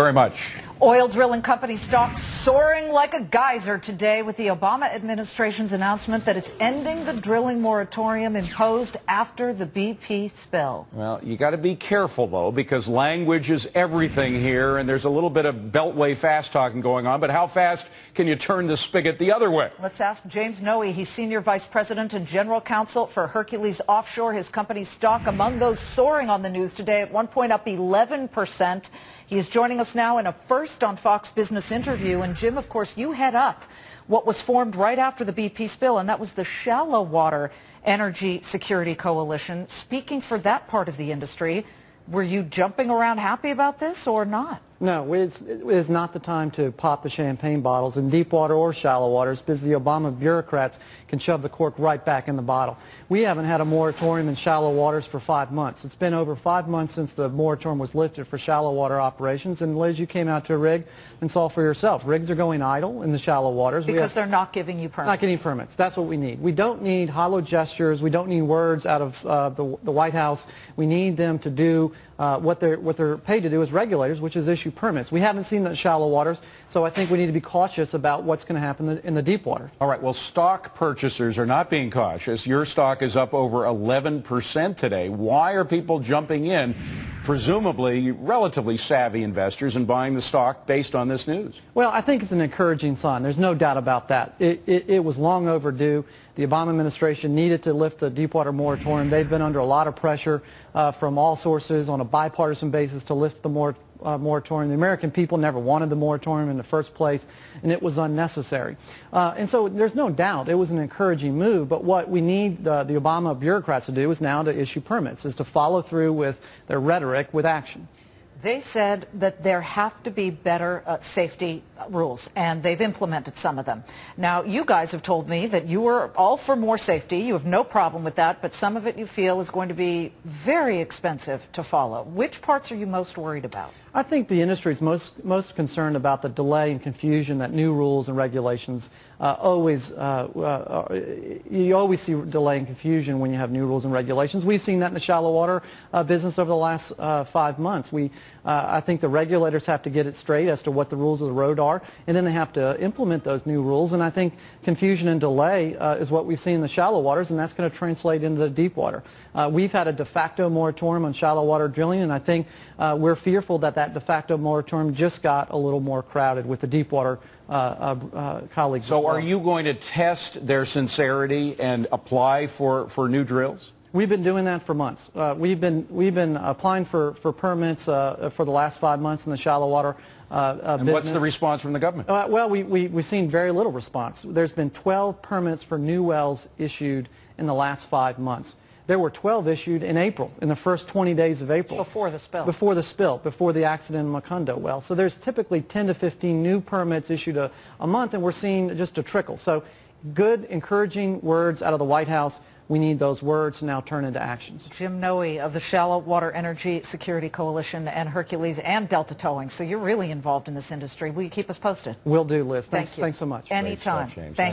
very much. Oil drilling company stocks soaring like a geyser today with the Obama administration's announcement that it's ending the drilling moratorium imposed after the BP spill. Well, you got to be careful, though, because language is everything here, and there's a little bit of beltway fast talking going on. But how fast can you turn the spigot the other way? Let's ask James Noe. He's Senior Vice President and General Counsel for Hercules Offshore. His company's stock among those soaring on the news today, at one point up 11%. He is joining us now in a first on Fox Business interview. And Jim, of course, you head up what was formed right after the BP spill, and that was the Shallow Water Energy Security Coalition. Speaking for that part of the industry, were you jumping around happy about this or not? No, it is not the time to pop the champagne bottles in deep water or shallow waters, because the Obama bureaucrats can shove the cork right back in the bottle. We haven't had a moratorium in shallow waters for 5 months. It's been over 5 months since the moratorium was lifted for shallow water operations. And Liz, you came out to a rig and saw for yourself. Rigs are going idle in the shallow waters. Because they're not giving you permits. Not getting permits. That's what we need. We don't need hollow gestures. We don't need words out of the White House. We need them to do what they're paid to do as regulators, which is issue permits. We haven't seen the shallow waters, so I think we need to be cautious about what's going to happen in the deep water. All right, well, stock purchasers are not being cautious. Your stock is up over 11% today. Why are people jumping in, presumably relatively savvy investors, and buying the stock based on this news? Well, I think it's an encouraging sign. There's no doubt about that. It was long overdue. The Obama administration needed to lift the deepwater moratorium. They've been under a lot of pressure from all sources on a bipartisan basis to lift the moratorium. The American people never wanted the moratorium in the first place, and it was unnecessary. And so there's no doubt it was an encouraging move, but what we need the Obama bureaucrats to do is now to issue permits, is to follow through with their rhetoric with action. They said that there have to be better safety rules, and they've implemented some of them. Now, you guys have told me that you are all for more safety. You have no problem with that, but some of it you feel is going to be very expensive to follow. Which parts are you most worried about? I think the industry is most concerned about the delay and confusion that new rules and regulations you always see delay and confusion when you have new rules and regulations. We've seen that in the shallow water business over the last 5 months. I think the regulators have to get it straight as to what the rules of the road are, and then they have to implement those new rules. And I think confusion and delay is what we've seen in the shallow waters, and that's going to translate into the deep water. We've had a de facto moratorium on shallow water drilling, and I think we're fearful that that de facto moratorium just got a little more crowded with the deep water colleagues. So are you going to test their sincerity and apply for new drills? We've been doing that for months. We've been applying for permits for the last 5 months in the shallow water and business. what's the response from the government? Well, we've seen very little response. There's been 12 permits for new wells issued in the last 5 months. There were 12 issued in April, in the first 20 days of April. Before the spill. Before the spill, before the accident in Macondo well. So there's typically 10 to 15 new permits issued a month, and we're seeing just a trickle. So good, encouraging words out of the White House. We need those words to now turn into actions. Jim Noe of the Shallow Water Energy Security Coalition and Hercules and Delta Towing. So you're really involved in this industry. Will you keep us posted? Will do, Liz. Thank you. Thanks so much. Anytime. Great stuff, James. Thank